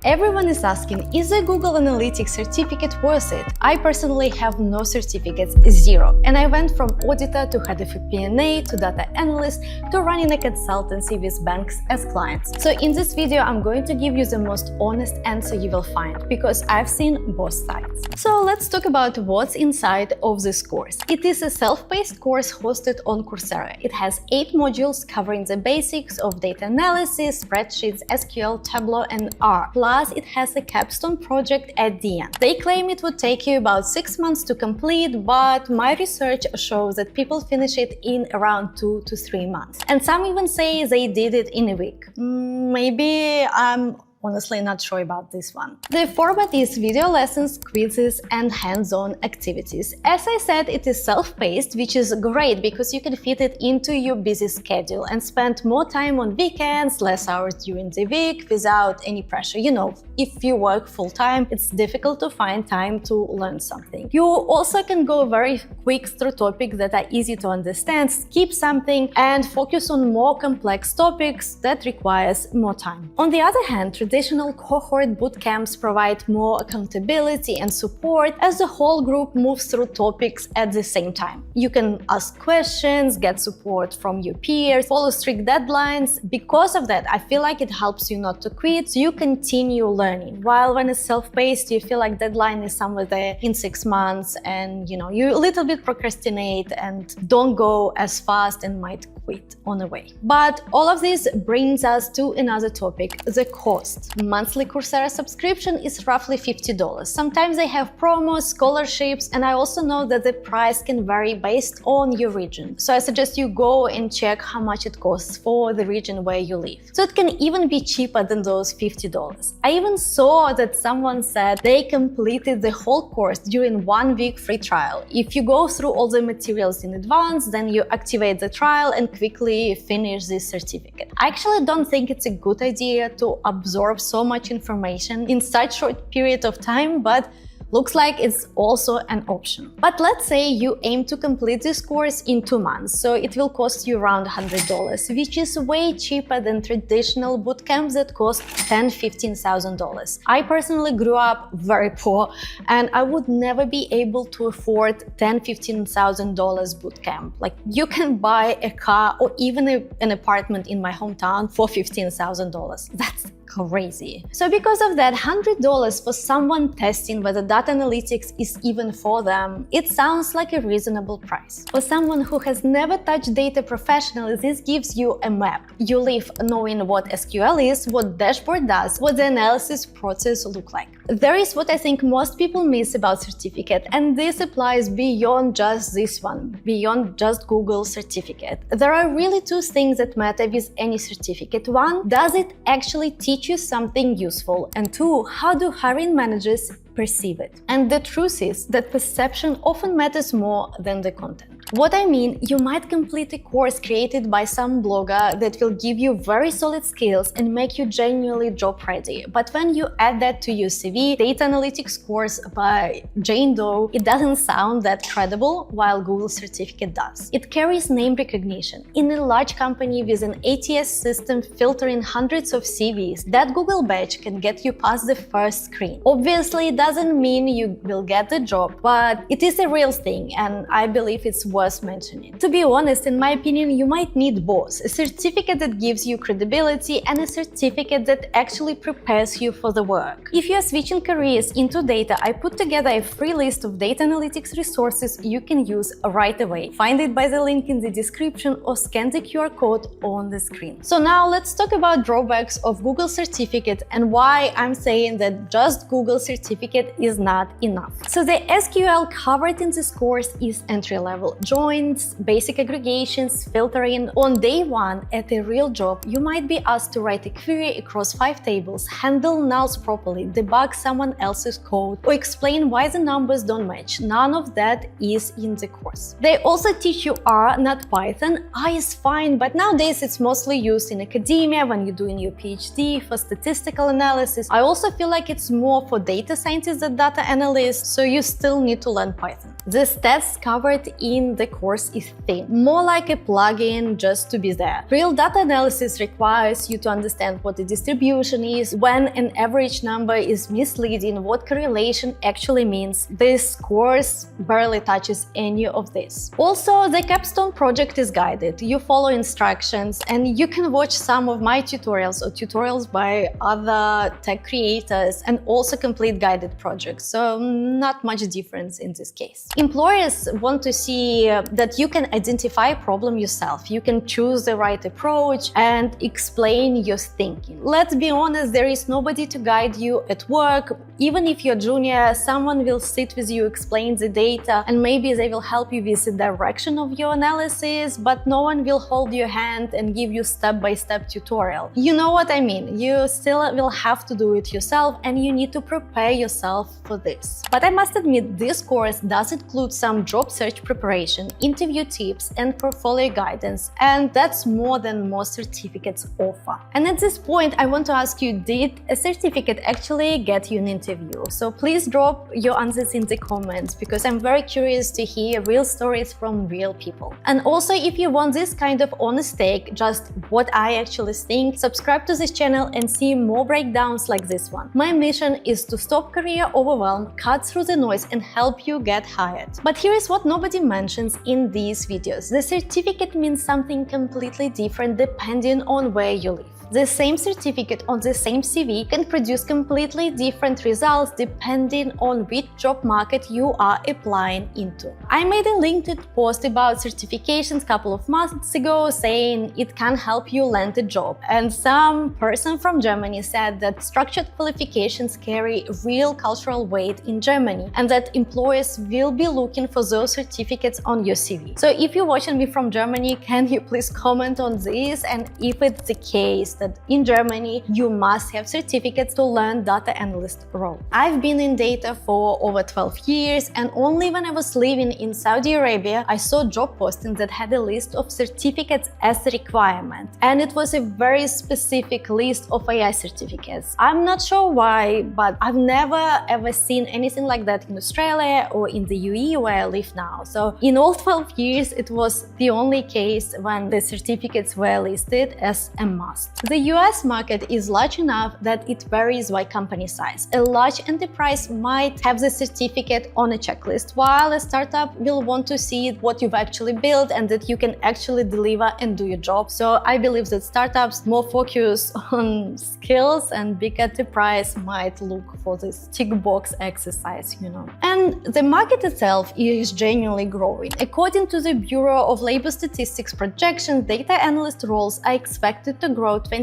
Everyone is asking, is a Google Analytics certificate worth it? I personally have no certificates, zero. And I went from auditor to head of FP&A to data analyst to running a consultancy with banks as clients. So in this video, I'm going to give you the most honest answer you will find, because I've seen both sides. So let's talk about what's inside of this course. It is a self-paced course hosted on Coursera. It has 8 modules covering the basics of data analysis, spreadsheets, SQL, Tableau, and R. Plus, it has a capstone project at the end. They claim it would take you about 6 months to complete, but my research shows that people finish it in around 2 to 3 months. And some even say they did it in a week. Maybe I'm honestly not sure about this one. The format is video lessons, quizzes, and hands-on activities. As I said, it is self-paced, which is great because you can fit it into your busy schedule and spend more time on weekends, less hours during the week without any pressure. You know, if you work full-time, it's difficult to find time to learn something. You also can go very quick through topics that are easy to understand, skip something, and focus on more complex topics that requires more time. On the other hand, traditional cohort bootcamps provide more accountability and support as the whole group moves through topics at the same time. You can ask questions, get support from your peers, follow strict deadlines. Because of that, I feel like it helps you not to quit, so you continue learning. While when it's self-paced, you feel like deadline is somewhere there in 6 months and you a little bit procrastinate and don't go as fast and might quit on the way. But all of this brings us to another topic, the cost. Monthly Coursera subscription is roughly $50. Sometimes they have promos, scholarships, and I also know that the price can vary based on your region. So I suggest you go and check how much it costs for the region where you live. So it can even be cheaper than those $50. I even saw that someone said they completed the whole course during 1 week free trial. If you go through all the materials in advance, then you activate the trial and quickly finish this certificate. I actually don't think it's a good idea to absorb so much information in such short period of time, but looks like it's also an option. But let's say you aim to complete this course in 2 months, so it will cost you around $100, which is way cheaper than traditional bootcamps that cost $10,000–$15,000. I personally grew up very poor, and I would never be able to afford $10,000–$15,000 bootcamp. Like, you can buy a car or even an apartment in my hometown for $15,000. That's crazy. So because of that, $100 for someone testing whether data analytics is even for them, it sounds like a reasonable price. For someone who has never touched data professionally, this gives you a map. You leave knowing what SQL is, what dashboard does, what the analysis process look like. There is what I think most people miss about certificate, and this applies beyond just this one, beyond just Google certificate. There are really 2 things that matter with any certificate. 1, does it actually teach you something useful? And 2, how do hiring managers perceive it? And the truth is that perception often matters more than the content. What I mean, you might complete a course created by some blogger that will give you very solid skills and make you genuinely job ready. But when you add that to your CV, data analytics course by Jane Doe, it doesn't sound that credible, while Google certificate does. It carries name recognition. In a large company with an ATS system filtering hundreds of CVs, that Google badge can get you past the first screen. Obviously, it doesn't mean you will get the job, but it is a real thing, and I believe it's worth mentioning. To be honest, in my opinion, you might need both: a certificate that gives you credibility and a certificate that actually prepares you for the work. If you are switching careers into data, I put together a free list of data analytics resources you can use right away. Find it by the link in the description or scan the QR code on the screen. So now let's talk about drawbacks of Google certificate and why I'm saying that just Google certificate is not enough. So the SQL covered in this course is entry level. Joins, basic aggregations, filtering. On day 1 at a real job, you might be asked to write a query across 5 tables, handle nulls properly, debug someone else's code, or explain why the numbers don't match. None of that is in the course. They also teach you R, not Python. R is fine, but nowadays it's mostly used in academia when you're doing your PhD for statistical analysis. I also feel like it's more for data scientists than data analysts, so you still need to learn Python. The stats covered in the course is thin, more like a plugin just to be there. Real data analysis requires you to understand what the distribution is, when an average number is misleading, what correlation actually means. This course barely touches any of this. Also, the capstone project is guided. You follow instructions and you can watch some of my tutorials or tutorials by other tech creators and also complete guided projects. So not much difference in this case. Employers want to see that you can identify a problem yourself. You can choose the right approach and explain your thinking. Let's be honest, there is nobody to guide you at work. Even if you're junior, someone will sit with you, explain the data, and maybe they will help you with the direction of your analysis, but no one will hold your hand and give you step-by-step tutorial. You know what I mean? You still will have to do it yourself, and you need to prepare yourself for this. But I must admit, this course does include some job search preparation, interview tips, and portfolio guidance, and that's more than most certificates offer. And at this point, I want to ask you, did a certificate actually get you an interview? So please drop your answers in the comments, because I'm very curious to hear real stories from real people. And also, if you want this kind of honest take, just what I actually think, subscribe to this channel and see more breakdowns like this one. My mission is to stop career overwhelm, cut through the noise, and help you get hired. But here is what nobody mentions in these videos. The certificate means something completely different depending on where you live. The same certificate on the same CV can produce completely different results depending on which job market you are applying into. I made a LinkedIn post about certifications a couple of months ago saying it can help you land a job, and some person from Germany said that structured qualifications carry real cultural weight in Germany and that employers will be looking for those certificates on your CV. So if you're watching me from Germany, can you please comment on this, and if it's the case that in Germany you must have certificates to learn data analyst role. I've been in data for over 12 years, and only when I was living in Saudi Arabia I saw job postings that had a list of certificates as a requirement, and it was a very specific list of AI certificates. I'm not sure why, but I've never ever seen anything like that in Australia or in the UAE where I live now. So in all 12 years it was the only case when the certificates were listed as a must. The US market is large enough that it varies by company size. A large enterprise might have the certificate on a checklist, while a startup will want to see what you've actually built and that you can actually deliver and do your job. So I believe that startups more focus on skills, and big enterprise might look for this tick box exercise, you know. And the market itself is genuinely growing. According to the Bureau of Labor Statistics projections, data analyst roles are expected to grow 23%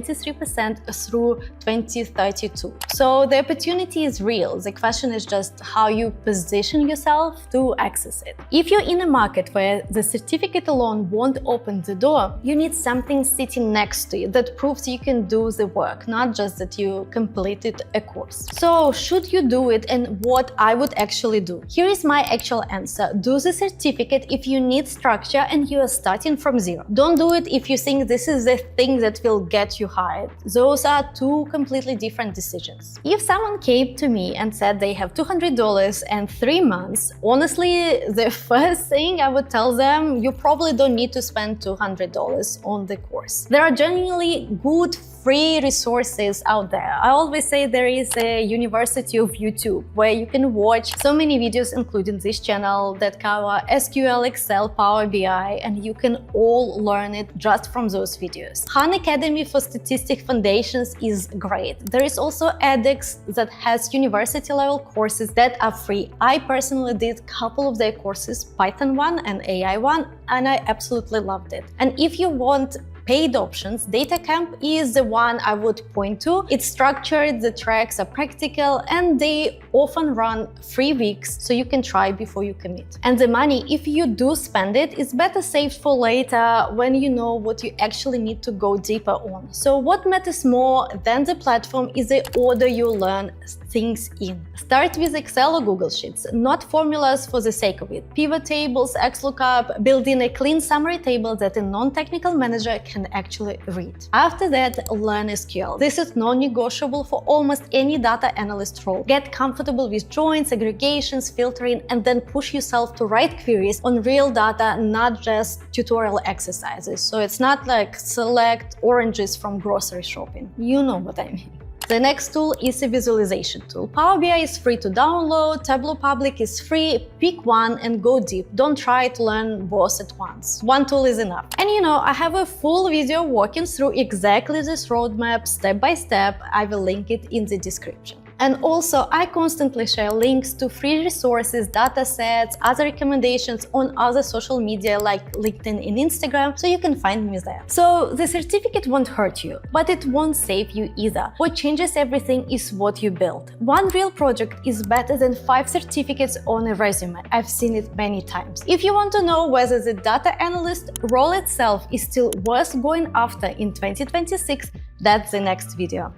through 2032. So the opportunity is real. The question is just how you position yourself to access it. If you're in a market where the certificate alone won't open the door, you need something sitting next to you that proves you can do the work, not just that you completed a course. So should you do it, and what I would actually do? Here is my actual answer. Do the certificate if you need structure and you are starting from zero. Don't do it if you think this is the thing that will get you hired. Those are two completely different decisions. If someone came to me and said they have $200 and 3 months, honestly, the first thing I would tell them, you probably don't need to spend $200 on the course. There are genuinely good free resources out there. I always say there is a University of YouTube where you can watch so many videos, including this channel, that cover SQL, Excel, Power BI, and you can all learn it just from those videos. Khan Academy for Statistic Foundations is great. There is also edX that has university-level courses that are free. I personally did a couple of their courses, Python one and AI one, and I absolutely loved it. And if you want paid options, DataCamp is the one I would point to. It's structured, the tracks are practical, and they often run 3 weeks, so you can try before you commit. And the money, if you do spend it, it's better saved for later when you know what you actually need to go deeper on. So what matters more than the platform is the order you learn things in. Start with Excel or Google Sheets, not formulas for the sake of it. Pivot tables, XLOOKUP, building a clean summary table that a non-technical manager can actually read. After that, learn SQL. This is non-negotiable for almost any data analyst role. Get comfortable with joins, aggregations, filtering, and then push yourself to write queries on real data, not just tutorial exercises. So it's not like select oranges from grocery shopping. You know what I mean. The next tool is a visualization tool. Power BI is free to download, Tableau Public is free. Pick one and go deep. Don't try to learn both at once. One tool is enough. And I have a full video walking through exactly this roadmap step by step. I will link it in the description. And also, I constantly share links to free resources, datasets, other recommendations on other social media like LinkedIn and Instagram, so you can find me there. So the certificate won't hurt you, but it won't save you either. What changes everything is what you build. One real project is better than 5 certificates on a resume. I've seen it many times. If you want to know whether the data analyst role itself is still worth going after in 2026, that's the next video.